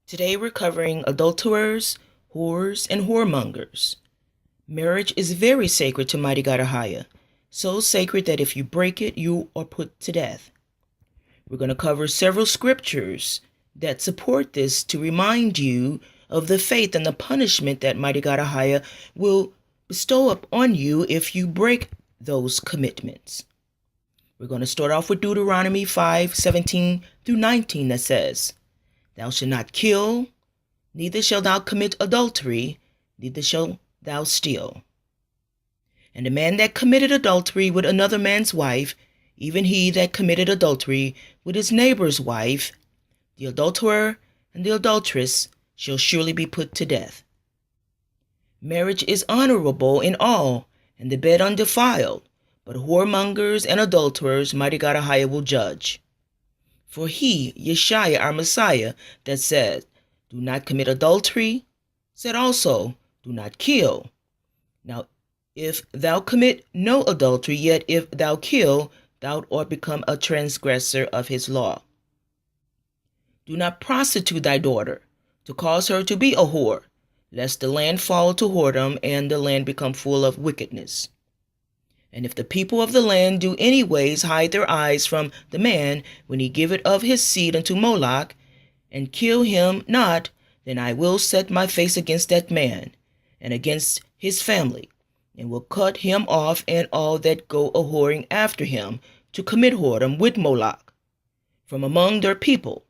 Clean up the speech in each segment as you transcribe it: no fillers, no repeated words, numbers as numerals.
Today we're covering adulterers, whores, and whoremongers. Marriage is very sacred to mighty God AHAYAH, so sacred that if you break it, you are put to death. We're going to cover several scriptures that support this to remind you of the faith and the punishment that mighty God AHAYAH will bestow upon you if you break those commitments. We're going to start off with Deuteronomy 5:17 through 19 that says, "Thou shalt not kill, neither shalt thou commit adultery, neither shalt thou steal. And the man that committed adultery with another man's wife, even he that committed adultery with his neighbor's wife, the adulterer and the adulteress shall surely be put to death. Marriage is honorable in all, and the bed undefiled, but whoremongers and adulterers mighty God AHAYAH will judge. For he, Yeshua, our Messiah, that said, Do not commit adultery, said also, Do not kill. Now, if thou commit no adultery, yet if thou kill, thou art become a transgressor of his law. Do not prostitute thy daughter, to cause her to be a whore, lest the land fall to whoredom, and the land become full of wickedness. And if the people of the land do any ways hide their eyes from the man when he giveth of his seed unto Moloch, and kill him not, then I will set my face against that man, and against his family, and will cut him off and all that go a-whoring after him to commit whoredom with Moloch, from among their people,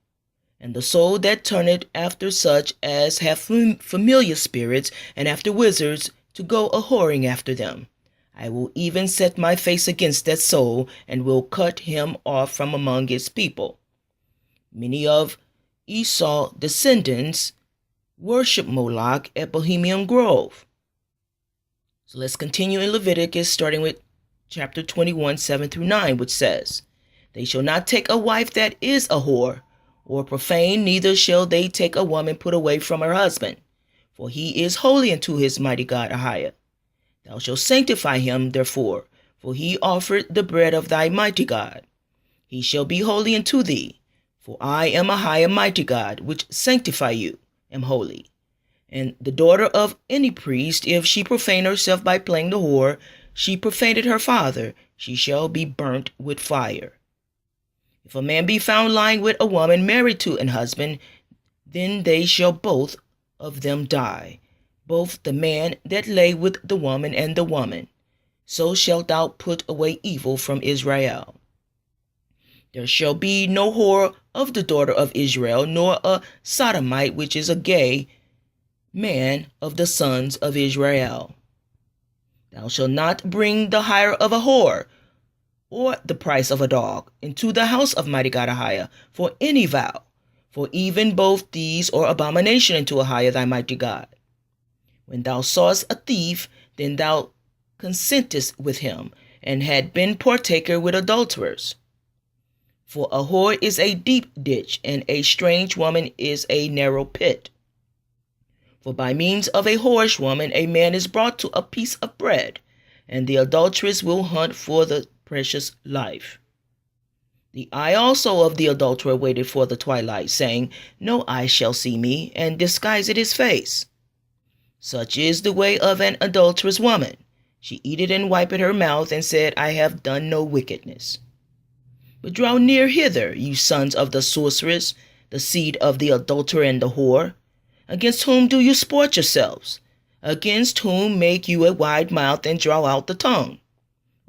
and the soul that turneth after such as have familiar spirits and after wizards to go a-whoring after them. I will even set my face against that soul, and will cut him off from among his people. Many of Esau's descendants worship Moloch at Bohemian Grove." So let's continue in Leviticus, starting with chapter 21, 7 through 9, which says, "They shall not take a wife that is a whore, or profane, neither shall they take a woman put away from her husband, for he is holy unto his mighty God AHAYAH. Thou shalt sanctify him, therefore, for he offered the bread of thy mighty God. He shall be holy unto thee, for I am AHAYAH mighty God, which sanctify you, am holy. And the daughter of any priest, if she profane herself by playing the whore, she profaned her father, she shall be burnt with fire. If a man be found lying with a woman married to an husband, then they shall both of them die, both the man that lay with the woman and the woman. So shalt thou put away evil from Israel. There shall be no whore of the daughter of Israel, nor a sodomite, which is a gay man of the sons of Israel. Thou shalt not bring the hire of a whore, or the price of a dog, into the house of mighty God AHAYAH for any vow, for even both these are abomination unto AHAYAH thy mighty God. When thou sawest a thief, then thou consentest with him, and had been partaker with adulterers. For a whore is a deep ditch, and a strange woman is a narrow pit. For by means of a whorish woman a man is brought to a piece of bread, and the adulteress will hunt for the precious life. The eye also of the adulterer waited for the twilight, saying, No eye shall see me, and disguised his face. Such is the way of an adulterous woman. She eateth and wiped her mouth, and said, I have done no wickedness. But draw near hither, you sons of the sorceress, the seed of the adulterer and the whore. Against whom do you sport yourselves? Against whom make you a wide mouth and draw out the tongue?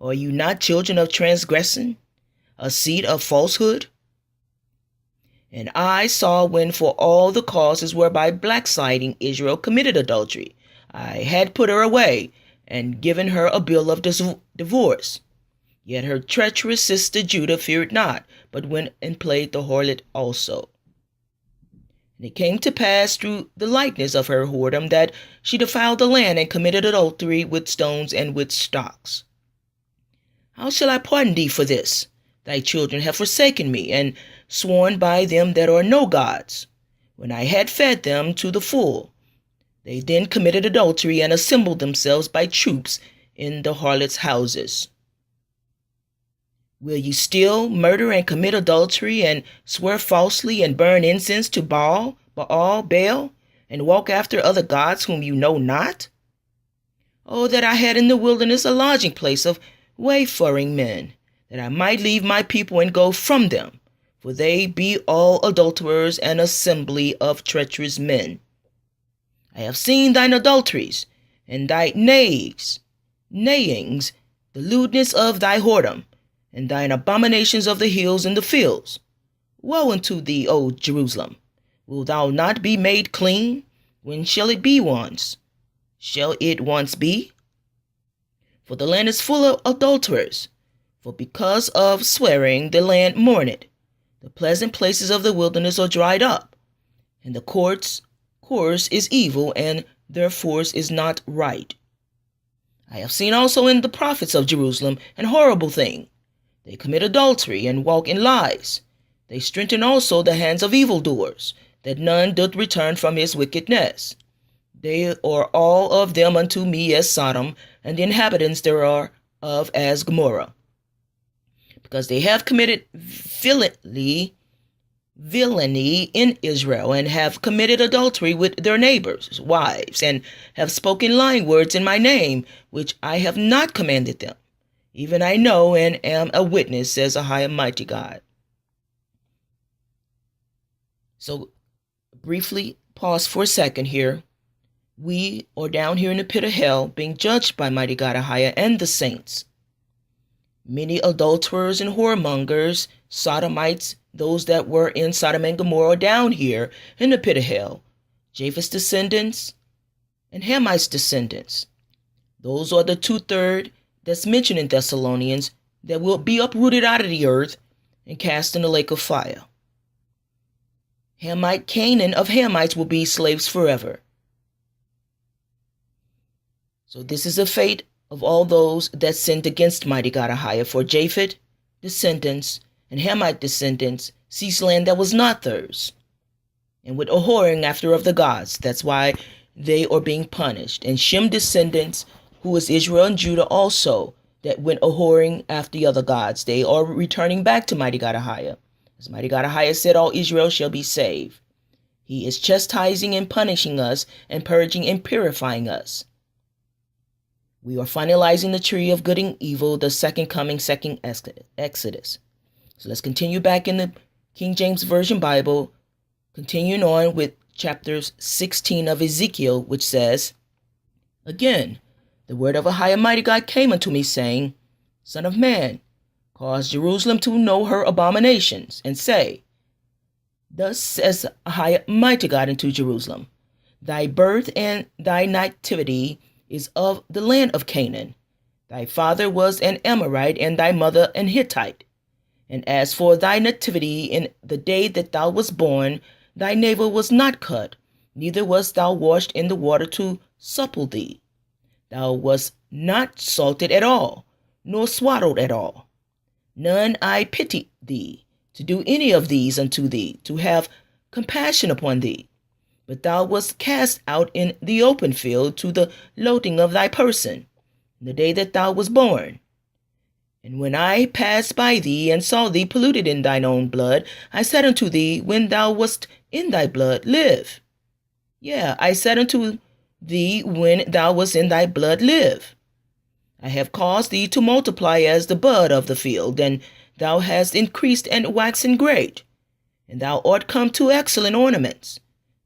Are you not children of transgression, a seed of falsehood? And I saw when for all the causes whereby blacksliding Israel committed adultery, I had put her away, and given her a bill of divorce. Yet her treacherous sister Judah feared not, but went and played the harlot also. And it came to pass through the likeness of her whoredom that she defiled the land, and committed adultery with stones and with stocks. How shall I pardon thee for this? Thy children have forsaken me, and sworn by them that are no gods. When I had fed them to the full, they then committed adultery, and assembled themselves by troops in the harlots' houses. Will you steal, murder, and commit adultery, and swear falsely, and burn incense to Baal Baal, Baal, and walk after other gods whom you know not? Oh, that I had in the wilderness a lodging place of wayfaring men, that I might leave my people and go from them, for they be all adulterers, and assembly of treacherous men. I have seen thine adulteries, and thy nayings, the lewdness of thy whoredom, and thine abominations of the hills and the fields. Woe unto thee, O Jerusalem! Wilt thou not be made clean? When shall it be once? Shall it once be? For the land is full of adulterers, for because of swearing the land mourneth. The pleasant places of the wilderness are dried up, and the course is evil, and their force is not right. I have seen also in the prophets of Jerusalem an horrible thing. They commit adultery, and walk in lies. They strengthen also the hands of evildoers, that none doth return from his wickedness. They are all of them unto me as Sodom, and the inhabitants thereof as Gomorrah. Because they have committed villainy in Israel, and have committed adultery with their neighbors' wives, and have spoken lying words in my name, which I have not commanded them. Even I know and am a witness, says AHAYAH, mighty God. So, briefly pause for a second here. We are down here in the pit of hell, being judged by mighty God AHAYAH and the saints. Many adulterers and whoremongers, sodomites, those that were in Sodom and Gomorrah, down here in the pit of hell. Japheth's descendants and Hamite's descendants. Those are the 2/3 that's mentioned in Thessalonians that will be uprooted out of the earth and cast in the lake of fire. Hamite, Canaan of Hamites will be slaves forever. So this is the fate of all those that sinned against mighty God AHAYAH. For Japheth descendants and Hamite descendants seized land that was not theirs, and with a whoring after of the gods. That's why they are being punished. And Shem descendants, who is Israel and Judah also, that went a whoring after the other gods, they are returning back to mighty God AHAYAH. As mighty God AHAYAH said, all Israel shall be saved. He is chastising and punishing us, and purging and purifying us. We are finalizing the tree of good and evil, the second coming, second Exodus. So let's continue back in the King James Version Bible, continuing on with chapters 16 of Ezekiel, which says, Again, the word of AHAYAH mighty God came unto me, saying, Son of man, cause Jerusalem to know her abominations, and say, Thus says AHAYAH mighty God unto Jerusalem, Thy birth and thy nativity is of the land of Canaan. Thy father was an Amorite, and thy mother an Hittite. And as for thy nativity, in the day that thou wast born, thy navel was not cut, neither wast thou washed in the water to supple thee. Thou wast not salted at all, nor swaddled at all. None I pity thee, to do any of these unto thee, to have compassion upon thee. But thou wast cast out in the open field to the loathing of thy person, in the day that thou wast born. And when I passed by thee, and saw thee polluted in thine own blood, I said unto thee, when thou wast in thy blood, live. Yea, I said unto thee, when thou wast in thy blood, live. I have caused thee to multiply as the bud of the field, and thou hast increased and waxen great, and thou art come to excellent ornaments.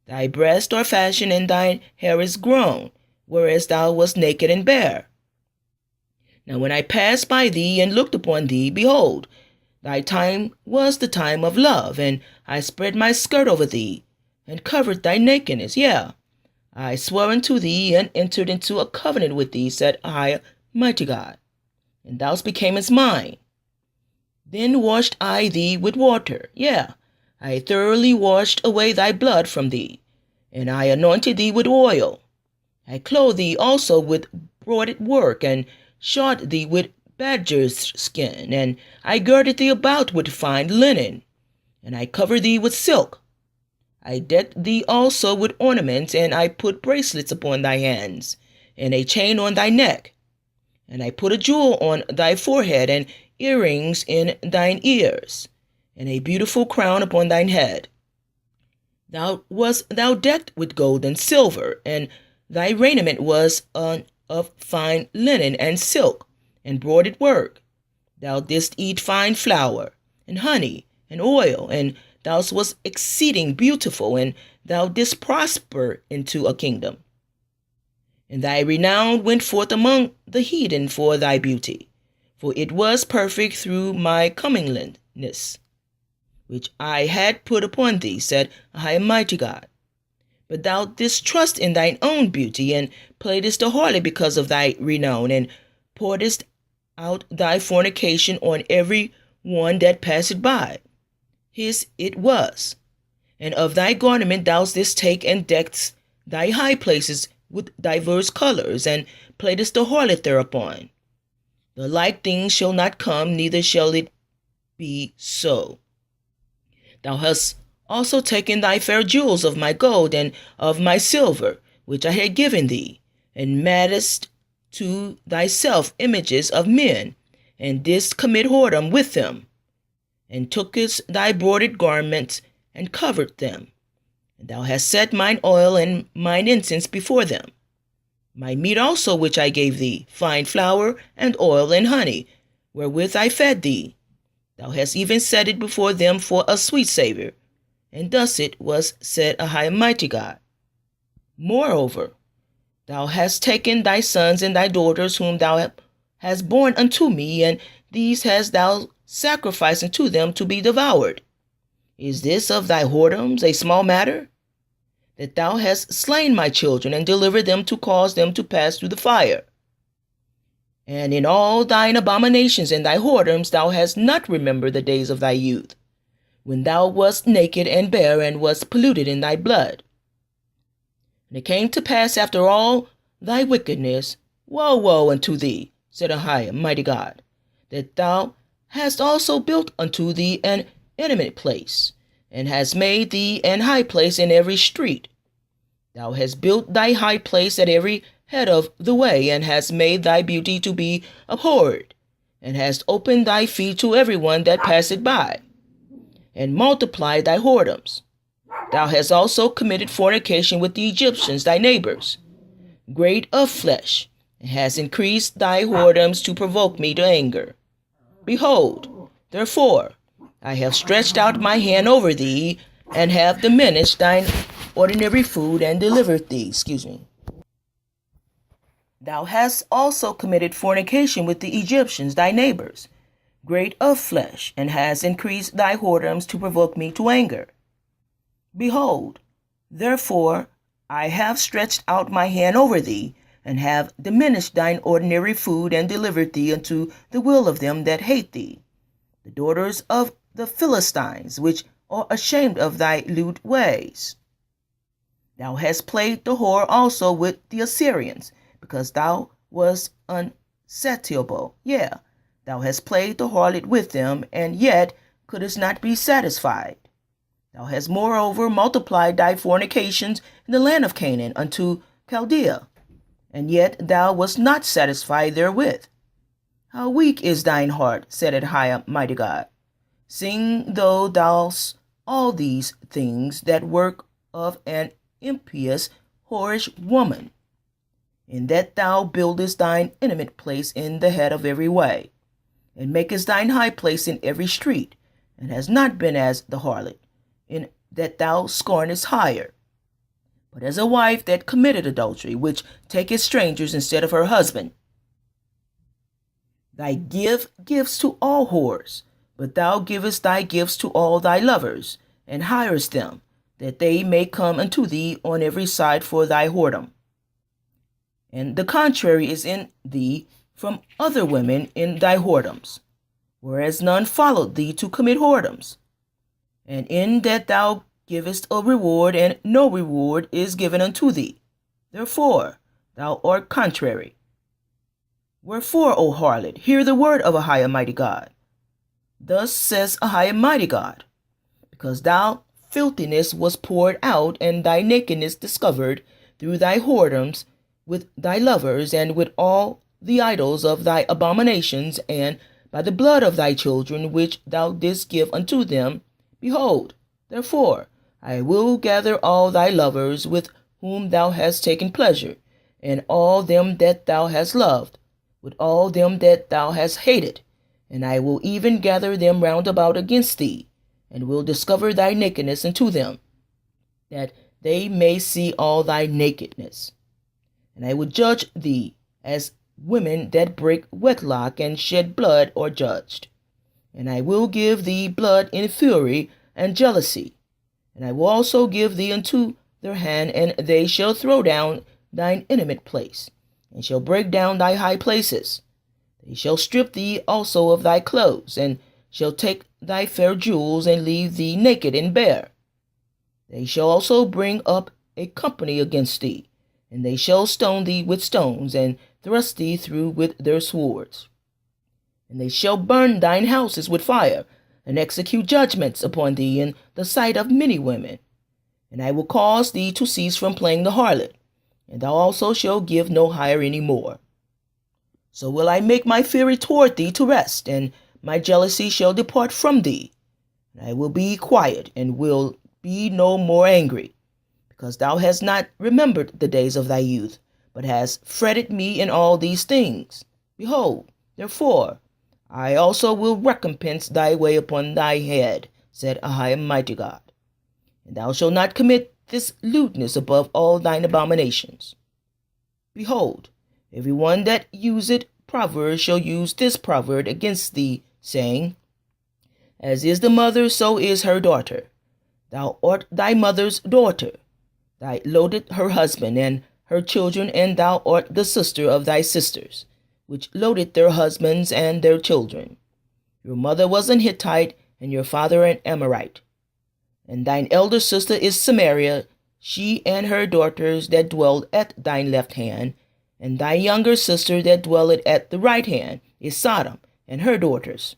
Thy breasts are fashioned, and thine hair is grown, whereas thou wast naked and bare. Now when I passed by thee and looked upon thee, behold, thy time was the time of love, and I spread my skirt over thee, and covered thy nakedness. Yea, I swore unto thee, and entered into a covenant with thee, said I, mighty God, and thou becamest mine. Then washed I thee with water. Yea, I thoroughly washed away thy blood from thee, and I anointed thee with oil. I clothed thee also with broidered work, and shod thee with badger's skin, and I girded thee about with fine linen, and I covered thee with silk. I decked thee also with ornaments, and I put bracelets upon thy hands, and a chain on thy neck, and I put a jewel on thy forehead, and earrings in thine ears, and a beautiful crown upon thine head. Thou decked with gold and silver, and thy raiment was of fine linen and silk, and broidered work. Thou didst eat fine flour, and honey, and oil, and thou wast exceeding beautiful, and thou didst prosper into a kingdom. And thy renown went forth among the heathen for thy beauty, for it was perfect through my comeliness, which I had put upon thee, said AHAYAH mighty God. But thou didst trust in thine own beauty, and playedst the harlot because of thy renown, and pouredst out thy fornication on every one that passed by. His it was. And of thy garment thou didst take and decked thy high places with divers colors, and playedst the harlot thereupon. The like thing shall not come, neither shall it be so. Thou hast also taken thy fair jewels of my gold and of my silver, which I had given thee, and madest to thyself images of men, and didst commit whoredom with them, and tookest thy broidered garments, and covered them. And thou hast set mine oil and mine incense before them. My meat also which I gave thee, fine flour, and oil, and honey, wherewith I fed thee. Thou hast even set it before them for a sweet savour. And thus it was, said AHAYAH mighty God. Moreover, thou hast taken thy sons and thy daughters whom thou hast borne unto me, and these hast thou sacrificed unto them to be devoured. Is this of thy whoredoms a small matter? That thou hast slain my children, and delivered them to cause them to pass through the fire. And in all thine abominations and thy whoredoms thou hast not remembered the days of thy youth, when thou wast naked and bare, and wast polluted in thy blood. And it came to pass after all thy wickedness, woe unto thee, said AHAYAH mighty God, that thou hast also built unto thee an intimate place, and hast made thee an high place in every street. Thou hast built thy high place at every head of the way, and hast made thy beauty to be abhorred, and hast opened thy feet to every one that passeth by, and multiplied thy whoredoms. Thou hast also committed fornication with the Egyptians, thy neighbors, great of flesh, and hast increased thy whoredoms to provoke me to anger. Behold, therefore, I have stretched out my hand over thee, and have diminished thine ordinary food, and delivered thee. Thou hast also committed fornication with the Egyptians, thy neighbors, great of flesh, and hast increased thy whoredoms to provoke me to anger. Behold, therefore, I have stretched out my hand over thee, and have diminished thine ordinary food, and delivered thee unto the will of them that hate thee, the daughters of the Philistines, which are ashamed of thy lewd ways. Thou hast played the whore also with the Assyrians, because thou wast unsatiable. Yea, thou hast played the harlot with them, and yet couldst not be satisfied. Thou hast moreover multiplied thy fornications in the land of Canaan unto Chaldea, and yet thou wast not satisfied therewith. How weak is thine heart, said AHAYAH mighty God, seeing thou dost all these things that work of an impious, whorish woman, in that thou buildest thine intimate place in the head of every way, and makest thine high place in every street, and hast not been as the harlot, in that thou scornest hire, but as a wife that committed adultery, which taketh strangers instead of her husband. Thy give gifts to all whores, but thou givest thy gifts to all thy lovers, and hirest them, that they may come unto thee on every side for thy whoredom. And the contrary is in thee from other women in thy whoredoms, whereas none followed thee to commit whoredoms. And in that thou givest a reward, and no reward is given unto thee. Therefore thou art contrary. Wherefore, O harlot, hear the word of AHAYAH mighty God. Thus says AHAYAH mighty God, because thy filthiness was poured out, and thy nakedness discovered through thy whoredoms with thy lovers, and with all the idols of thy abominations, and by the blood of thy children which thou didst give unto them. Behold, therefore, I will gather all thy lovers with whom thou hast taken pleasure, and all them that thou hast loved, with all them that thou hast hated, and I will even gather them round about against thee, and will discover thy nakedness unto them, that they may see all thy nakedness. And I will judge thee as women that break wedlock and shed blood are judged. And I will give thee blood in fury and jealousy. And I will also give thee unto their hand, and they shall throw down thine intimate place, and shall break down thy high places. They shall strip thee also of thy clothes, and shall take thy fair jewels, and leave thee naked and bare. They shall also bring up a company against thee, and they shall stone thee with stones, and thrust thee through with their swords. And they shall burn thine houses with fire, and execute judgments upon thee in the sight of many women. And I will cause thee to cease from playing the harlot, and thou also shalt give no hire any more. So will I make my fury toward thee to rest, and my jealousy shall depart from thee. And I will be quiet, and will be no more angry, because thou hast not remembered the days of thy youth, but hast fretted me in all these things. Behold, therefore, I also will recompense thy way upon thy head, said AHAYAH, mighty God. And thou shalt not commit this lewdness above all thine abominations. Behold, every one that useth proverbs shall use this proverb against thee, saying, As is the mother, so is her daughter. Thou art thy mother's daughter. Thou loaded her husband and her children, and thou art the sister of thy sisters, which loaded their husbands and their children. Your mother was an Hittite, and your father an Amorite. And thine elder sister is Samaria, she and her daughters that dwell at thine left hand, and thy younger sister that dwelleth at the right hand is Sodom, and her daughters.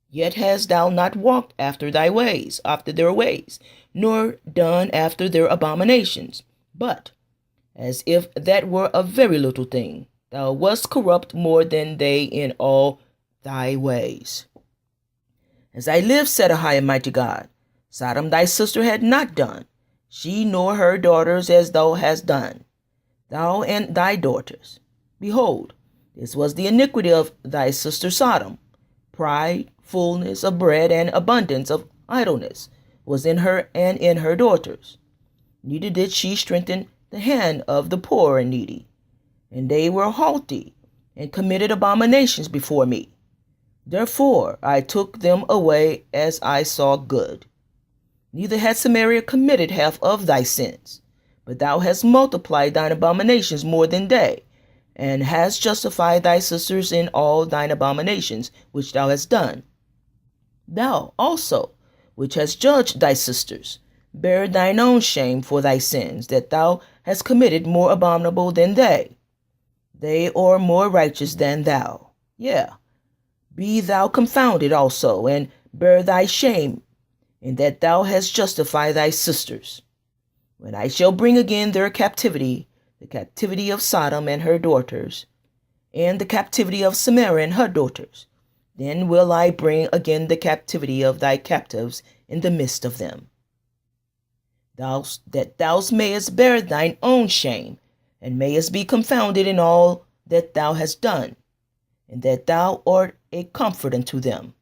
Yet hast thou not walked after their ways, nor done after their abominations. But, as if that were a very little thing, thou wast corrupt more than they in all thy ways. As I live, said AHAYAH, mighty God, Sodom thy sister had not done, she nor her daughters as thou hast done, thou and thy daughters. Behold, this was the iniquity of thy sister Sodom. Pride, fullness of bread, and abundance of idleness was in her and in her daughters. Neither did she strengthen the hand of the poor and needy. And they were haughty, and committed abominations before me. Therefore I took them away as I saw good. Neither had Samaria committed half of thy sins, but thou hast multiplied thine abominations more than they, and hast justified thy sisters in all thine abominations which thou hast done. Thou also, which hast judged thy sisters, bear thine own shame for thy sins, that thou hast committed more abominable than they. They are more righteous than thou. Yea, be thou confounded also, and bear thy shame, in that thou hast justified thy sisters. When I shall bring again their captivity, the captivity of Sodom and her daughters, and the captivity of Samaria and her daughters, then will I bring again the captivity of thy captives in the midst of them. That thou mayest bear thine own shame, and mayest be confounded in all that thou hast done, and that thou art a comfort unto them.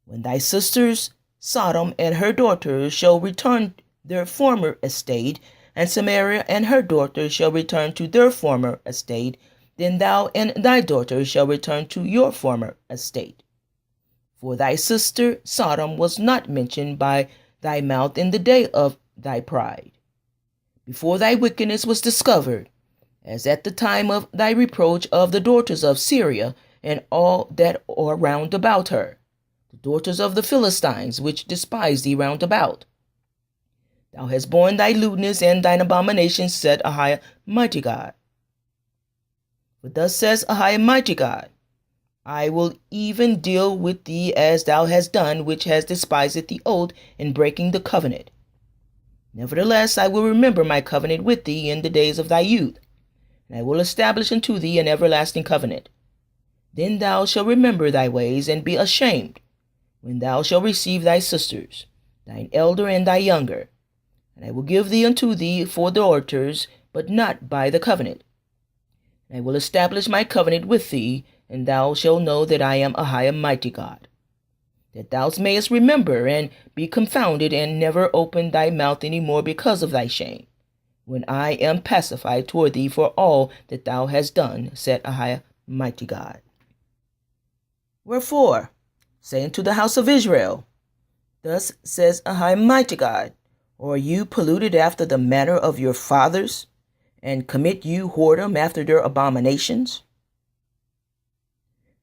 When thy sisters Sodom and her daughters shall return their former estate, and Samaria and her daughters shall return to their former estate, then thou and thy daughters shall return to your former estate. For thy sister Sodom was not mentioned by thy mouth in the day of thy pride, before thy wickedness was discovered, as at the time of thy reproach of the daughters of Syria and all that are round about her, the daughters of the Philistines, which despise thee round about. Thou hast borne thy lewdness and thine abominations, said AHAYAH, mighty God. For thus says AHAYAH, mighty God, I will even deal with thee as thou hast done, which hast despised the oath in breaking the covenant. Nevertheless, I will remember my covenant with thee in the days of thy youth, and I will establish unto thee an everlasting covenant. Then thou shalt remember thy ways, and be ashamed, when thou shalt receive thy sisters, thine elder and thy younger, And I will give thee unto thee for the altars, but not by the covenant. And I will establish my covenant with thee, and thou shalt know that I am AHAYAH mighty God. That thou mayest remember and be confounded, and never open thy mouth any more because of thy shame, when I am pacified toward thee for all that thou hast done, said AHAYAH mighty God. Wherefore, say unto the house of Israel, Thus says AHAYAH mighty God, Are you polluted after the manner of your fathers, and commit you whoredom after their abominations?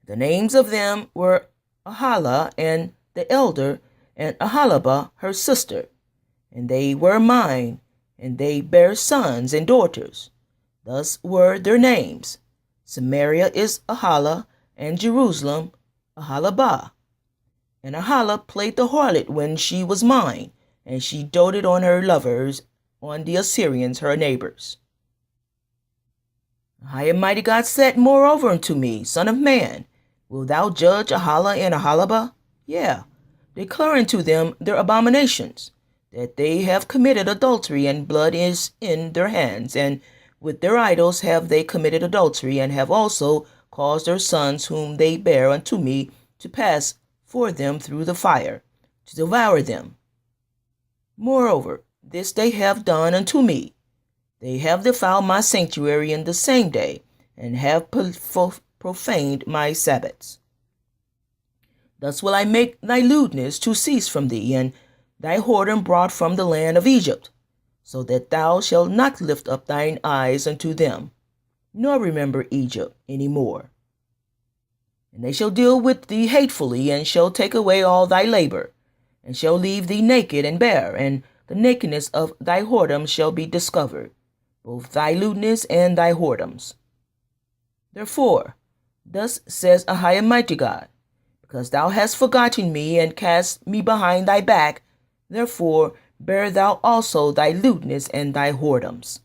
The names of them were AHAYAH and the elder, and Ahalabah her sister, and they were mine, and they bare sons and daughters. Thus were their names. Samaria is AHAYAH, and Jerusalem Ahalabah. And AHAYAH played the harlot when she was mine, and she doted on her lovers, on the Assyrians her neighbors. AHAYAH mighty God said moreover unto me, Son of man, wilt thou judge AHAYAH and Ahalabah? Yea, declare unto them their abominations, that they have committed adultery, and blood is in their hands, and with their idols have they committed adultery, and have also caused their sons whom they bare unto me to pass for them through the fire, to devour them. Moreover, this they have done unto me. They have defiled my sanctuary in the same day, and have profaned my Sabbaths. Thus will I make thy lewdness to cease from thee, and thy whoredom brought from the land of Egypt, so that thou shalt not lift up thine eyes unto them, nor remember Egypt any more. And they shall deal with thee hatefully, and shall take away all thy labor, and shall leave thee naked and bare, and the nakedness of thy whoredom shall be discovered, both thy lewdness and thy whoredoms. Therefore, thus says AHAYAH mighty God, because thou hast forgotten me, and cast me behind thy back, therefore bear thou also thy lewdness and thy whoredoms.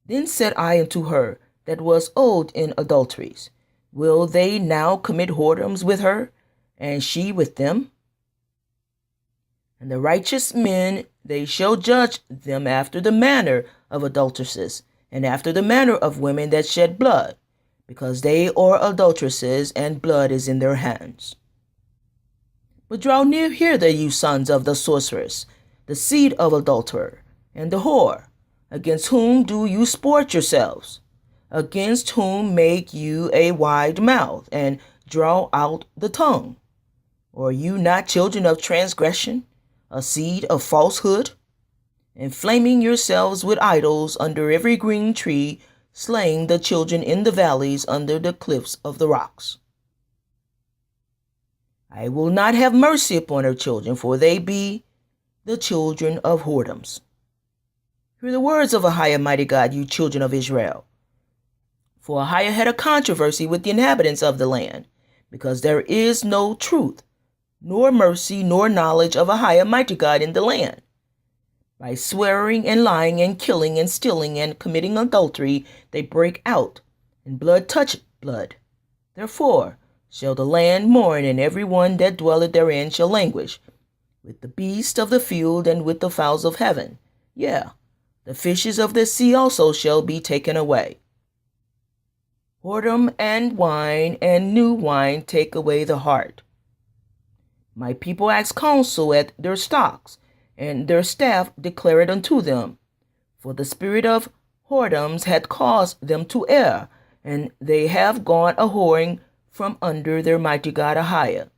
Then said I unto her that was old in adulteries, Will they now commit whoredoms with her, and she with them? And the righteous men, they shall judge them after the manner of adulteresses, and after the manner of women that shed blood, because they are adulteresses, and blood is in their hands. But draw near hither, you sons of the sorceress, the seed of adulterer, and the whore, against whom do you sport yourselves? Against whom make you a wide mouth, and draw out the tongue? Are you not children of transgression, a seed of falsehood? Inflaming yourselves with idols under every green tree, slaying the children in the valleys under the cliffs of the rocks. I will not have mercy upon her children, for they be the children of whoredoms. Hear the words of AHAYAH mighty God, you children of Israel. For AHAYAH had a controversy with the inhabitants of the land, because there is no truth, nor mercy, nor knowledge of AHAYAH mighty God in the land. By swearing and lying and killing and stealing and committing adultery, they break out, and blood toucheth blood. Therefore shall the land mourn, and every one that dwelleth therein shall languish, with the beasts of the field and with the fowls of heaven. Yea, the fishes of the sea also shall be taken away. Whoredom and wine and new wine take away the heart. My people ask counsel at their stocks, and their staff declare it unto them. For the spirit of whoredoms had caused them to err, and they have gone a whoring from under their mighty God AHAYAH.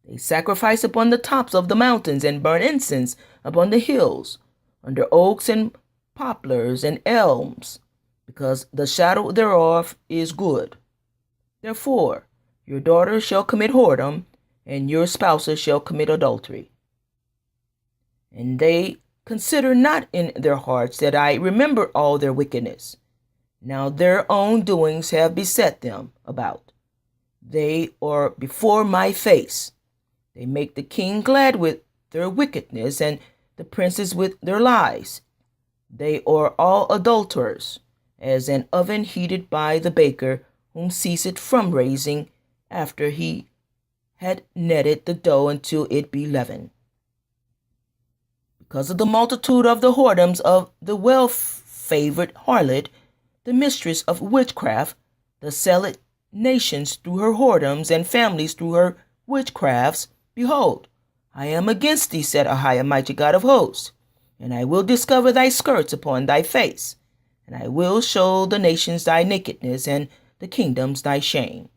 They sacrifice upon the tops of the mountains, and burn incense upon the hills, under oaks and poplars and elms, because the shadow thereof is good. Therefore your daughters shall commit whoredom, and your spouses shall commit adultery. And they consider not in their hearts that I remember all their wickedness. Now their own doings have beset them about. They are before my face. They make the king glad with their wickedness, and the princes with their lies. They are all adulterers, as an oven heated by the baker, whom ceaseth from raising, after he had kneaded the dough until it be leavened. because of the multitude of the whoredoms of the well-favored harlot, the mistress of witchcraft, the selling nations through her whoredoms, and families through her witchcrafts. Behold, I am against thee, said AHAYAH, mighty God of hosts, and I will discover thy skirts upon thy face, and I will show the nations thy nakedness, and the kingdoms thy shame.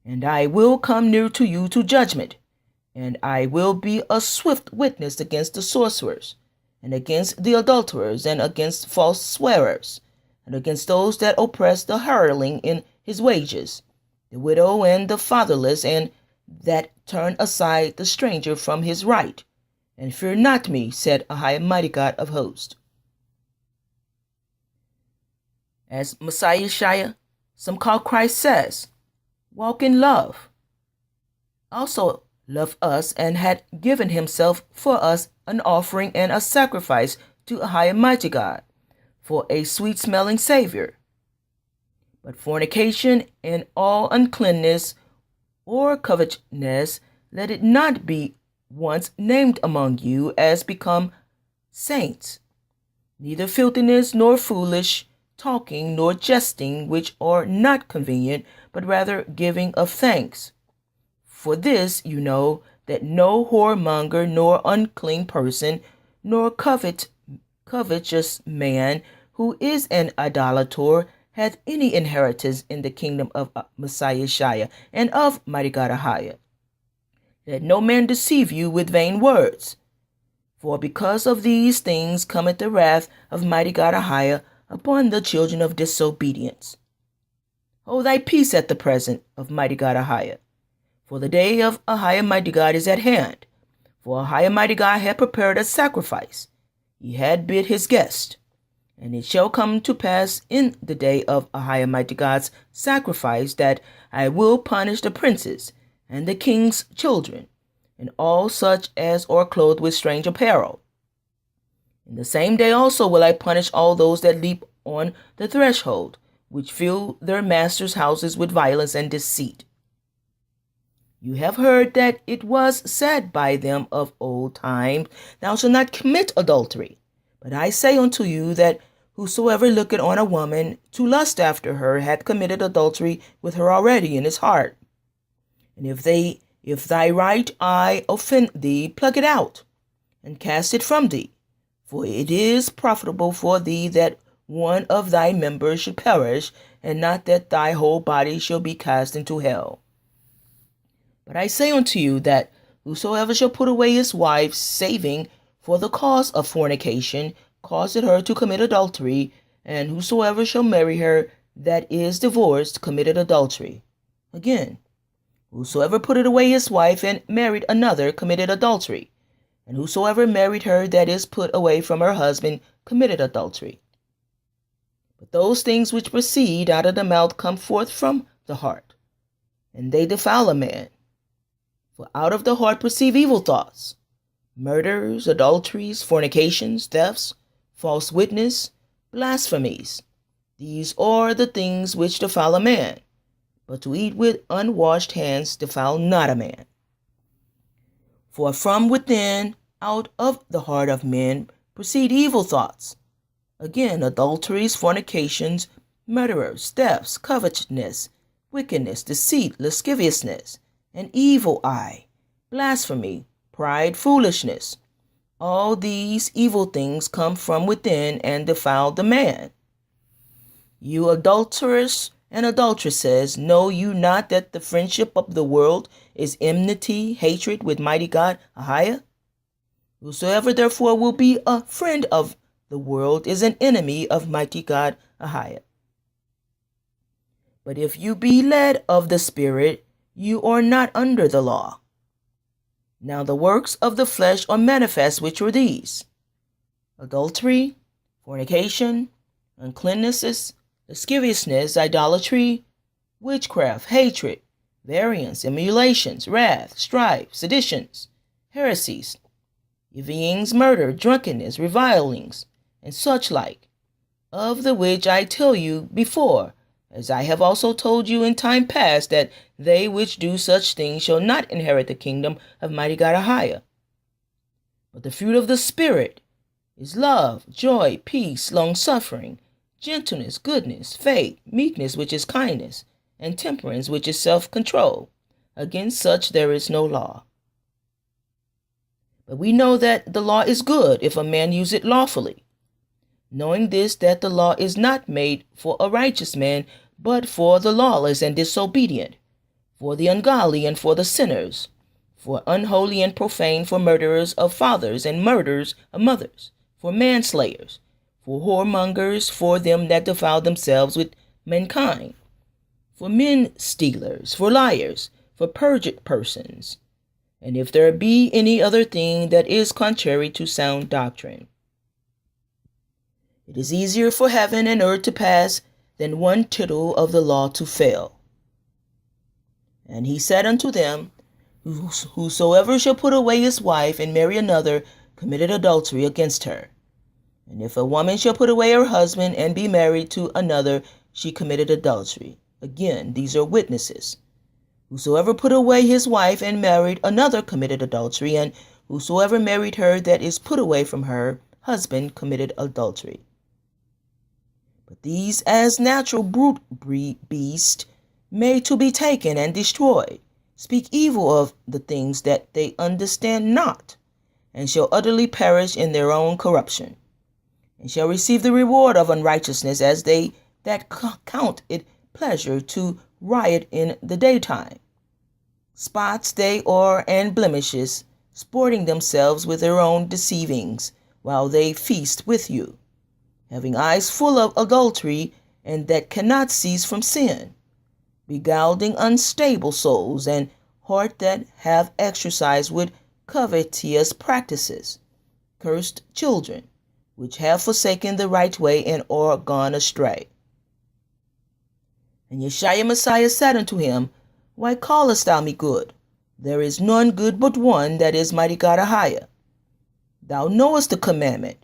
And I will come near to you to judgment, and I will be a swift witness against the sorcerers, and against the adulterers, and against false swearers, and against those that oppress the hireling in his wages, the widow and the fatherless, and that turn aside the stranger from his right. And fear not me, said AHAYAH, mighty God of hosts. As Messiah, some call Christ, says, walk in love. Also loved us and had given himself for us an offering and a sacrifice to AHAYAH, mighty God, for a sweet-smelling Savior. But fornication and all uncleanness or covetousness, let it not be once named among you as become saints, neither filthiness, nor foolish talking, nor jesting, which are not convenient, but rather giving of thanks. For this you know, that no whoremonger, nor unclean person, nor covetous man who is an idolater hath any inheritance in the kingdom of Messiah and of mighty God AHAYAH. Let no man deceive you with vain words. For because of these things cometh the wrath of mighty God AHAYAH upon the children of disobedience. Hold thy peace at the present of mighty God AHAYAH, for the day of AHAYAH mighty God is at hand. For AHAYAH mighty God had prepared a sacrifice. He had bid his guest. And it shall come to pass in the day of AHAYAH mighty God's sacrifice that I will punish the princes and the king's children, and all such as are clothed with strange apparel. In the same day also will I punish all those that leap on the threshold, which fill their masters' houses with violence and deceit. You have heard that it was said by them of old time, thou shalt not commit adultery. But I say unto you that whosoever looketh on a woman to lust after her hath committed adultery with her already in his heart. And if thy right eye offend thee, pluck it out, and cast it from thee. For it is profitable for thee that one of thy members should perish, and not that thy whole body shall be cast into hell. But I say unto you that whosoever shall put away his wife, saving for the cause of fornication, causeth her to commit adultery, and whosoever shall marry her that is divorced committed adultery. Again, whosoever putteth away his wife and married another committed adultery, and whosoever married her that is put away from her husband committed adultery. But those things which proceed out of the mouth come forth from the heart, and they defile a man. For out of the heart proceed evil thoughts, murders, adulteries, fornications, thefts, false witness, blasphemies. These are the things which defile a man, but to eat with unwashed hands defile not a man. For from within, out of the heart of men, proceed evil thoughts. Again, adulteries, fornications, murderers, thefts, covetousness, wickedness, deceit, lasciviousness, an evil eye, blasphemy, pride, foolishness. All these evil things come from within and defile the man. You adulterers and adulteresses, know you not that the friendship of the world is enmity, hatred with mighty God AHAYAH? Whosoever therefore will be a friend of the world is an enemy of mighty God AHAYAH. But if you be led of the Spirit, you are not under the law. Now the works of the flesh are manifest, which are these: adultery, fornication, uncleanness, lasciviousness, idolatry, witchcraft, hatred, variance, emulations, wrath, strife, seditions, heresies, envyings, murder, drunkenness, revilings, and such like, of the which I tell you before, as I have also told you in time past, that they which do such things shall not inherit the kingdom of mighty God AHAYAH. But the fruit of the Spirit is love, joy, peace, long-suffering, gentleness, goodness, faith, meekness, which is kindness, and temperance, which is self-control. Against such there is no law. But we know that the law is good if a man use it lawfully, knowing this, that the law is not made for a righteous man, but for the lawless and disobedient, for the ungodly and for the sinners, for unholy and profane, for murderers of fathers and murderers of mothers, for manslayers, for whoremongers, for them that defile themselves with mankind, for men stealers, for liars, for perjured persons, and if there be any other thing that is contrary to sound doctrine. It is easier for heaven and earth to pass than one tittle of the law to fail. And he said unto them, Whosoever shall put away his wife and marry another committed adultery against her. And if a woman shall put away her husband and be married to another, she committed adultery. Again, these are witnesses. Whosoever put away his wife and married another committed adultery, and whosoever married her that is put away from her husband committed adultery. But these as natural brute beasts, made to be taken and destroyed, speak evil of the things that they understand not, and shall utterly perish in their own corruption, and shall receive the reward of unrighteousness, as they that count it pleasure to riot in the daytime. Spots they are and blemishes, sporting themselves with their own deceivings, while they feast with you, having eyes full of adultery, and that cannot cease from sin, beguiling unstable souls, and heart that have exercised with covetous practices, cursed children, which have forsaken the right way and are gone astray. And Yeshua Messiah said unto him, Why callest thou me good? There is none good but one, that is mighty God AHAYAH. Thou knowest the commandment.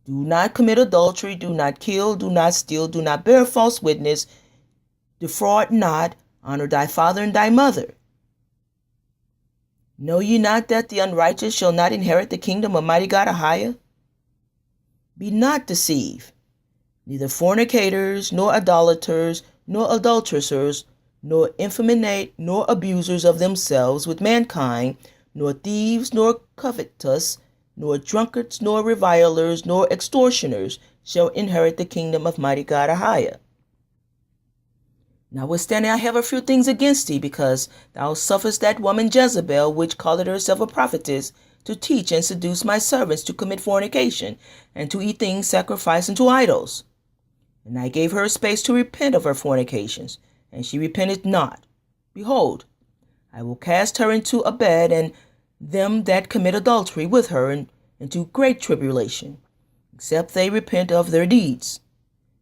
Do not commit adultery, do not kill, do not steal, do not bear false witness, defraud not, honor thy father and thy mother. Know ye not that the unrighteous shall not inherit the kingdom of mighty God AHAYAH? Be not deceived, neither fornicators, nor idolaters, nor adulterers, nor effeminate, nor abusers of themselves with mankind, nor thieves, nor covetous, nor drunkards, nor revilers, nor extortioners shall inherit the kingdom of mighty God AHAYAH. Notwithstanding, I have a few things against thee, because thou sufferest that woman Jezebel, which calleth herself a prophetess, to teach and seduce my servants to commit fornication, and to eat things sacrificed unto idols. And I gave her space to repent of her fornications, and she repented not. Behold, I will cast her into a bed, and them that commit adultery with her into great tribulation, except they repent of their deeds.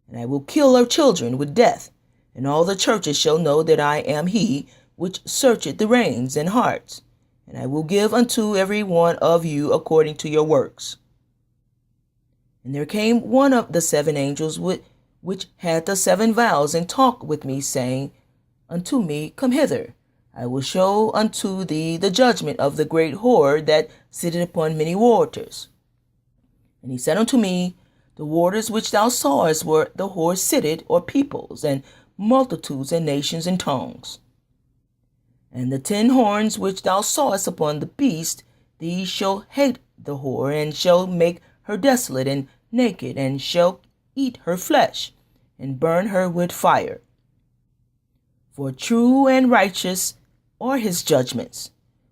And I will kill her children with death, and all the churches shall know that I am he which searcheth the reins and hearts, and I will give unto every one of you according to your works. And there came one of the seven angels which had the seven vials, and talked with me, saying unto me, Come hither, I will show unto thee the judgment of the great whore that sitteth upon many waters. And he said unto me, The waters which thou sawest where the whore sitteth, or peoples, and multitudes, and nations, and tongues. And the 10 horns which thou sawest upon the beast, these shall hate the whore, and shall make her desolate and naked, and shall eat her flesh, and burn her with fire. For true and righteous are his judgments,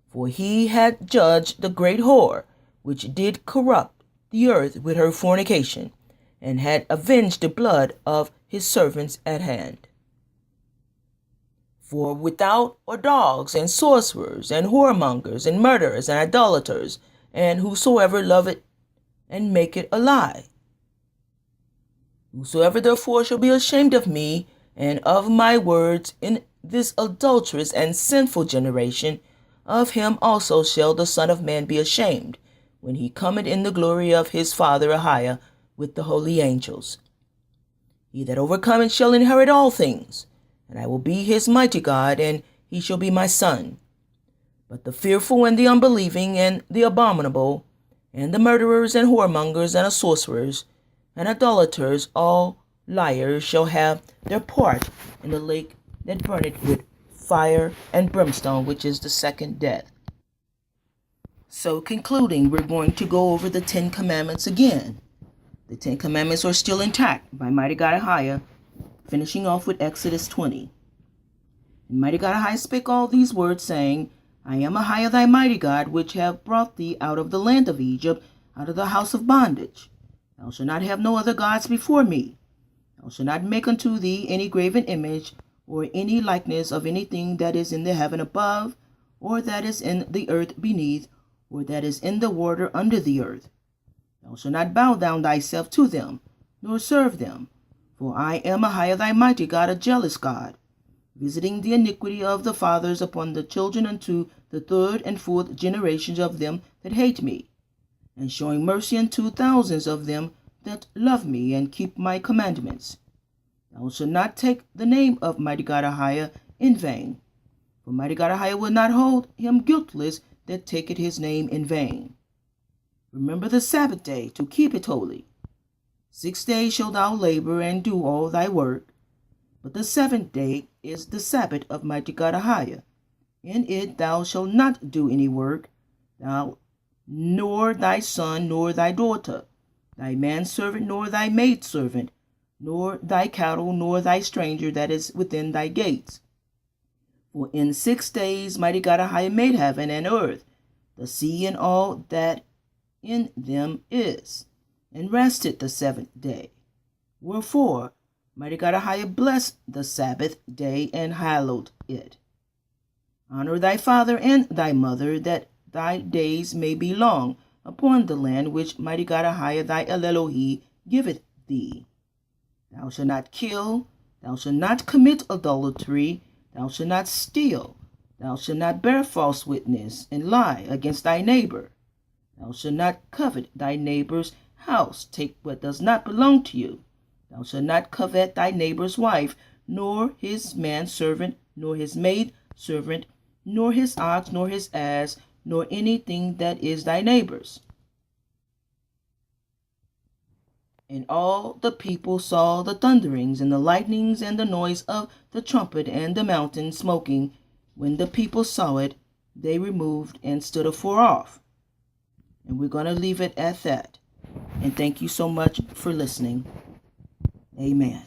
for he hath judged the great whore, which did corrupt the earth with her fornication, and had avenged the blood of his servants at hand. For without are dogs, and sorcerers, and whoremongers, and murderers, and idolaters, and whosoever loveth and maketh a lie. Whosoever therefore shall be ashamed of me and of my words in this adulterous and sinful generation, of him also shall the Son of Man be ashamed, when he cometh in the glory of his Father AHAYAH with the holy angels. He that overcometh shall inherit all things, and I will be his mighty God, and he shall be my son. But the fearful and the unbelieving and the abominable, And the murderers and whoremongers and sorcerers and idolaters, all liars, shall have their part in the lake that burneth with fire and brimstone, which is the second death. So concluding, we're going to go over the 10 Commandments again. The 10 Commandments are still intact by Mighty God AHAYAH, finishing off with Exodus 20. And Mighty God AHAYAH spake all these words, saying, I am AHAYAH thy mighty God, which have brought thee out of the land of Egypt, out of the house of bondage. Thou shalt not have no other gods before me. Thou shalt not make unto thee any graven image, or any likeness of anything that is in the heaven above, or that is in the earth beneath, or that is in the water under the earth. Thou shalt not bow down thyself to them, nor serve them. For I am AHAYAH thy mighty God, a jealous God, visiting the iniquity of the fathers upon the children unto the third and fourth generations of them that hate me, and showing mercy unto thousands of them that love me and keep my commandments. Thou shalt not take the name of Mighty God AHAYAH in vain, for Mighty God AHAYAH will not hold him guiltless that taketh his name in vain. Remember the Sabbath day to keep it holy. 6 days shalt thou labor and do all thy work, but the 7th day is the Sabbath of Mighty God AHAYAH. In it thou shalt not do any work, thou, nor thy son, nor thy daughter, thy manservant, nor thy maidservant, nor thy cattle, nor thy stranger that is within thy gates. For in 6 days Mighty God AHAYAH made heaven and earth, the sea and all that in them is, and rested the 7th day. Wherefore Mighty God AHAYAH blessed the Sabbath day and hallowed it. Honor thy father and thy mother, that thy days may be long upon the land which Mighty God AHAYAH thy Elohim giveth thee. Thou shalt not kill, thou shalt not commit adultery, thou shalt not steal, thou shalt not bear false witness and lie against thy neighbor. Thou shalt not covet thy neighbor's house, take what does not belong to you. Thou shalt not covet thy neighbor's wife, nor his manservant, nor his maidservant, nor his ox, nor his ass, nor anything that is thy neighbor's. And all the people saw the thunderings and the lightnings and the noise of the trumpet and the mountain smoking. When the people saw it, they removed and stood afar off. And we're going to leave it at that. And thank you so much for listening. Amen.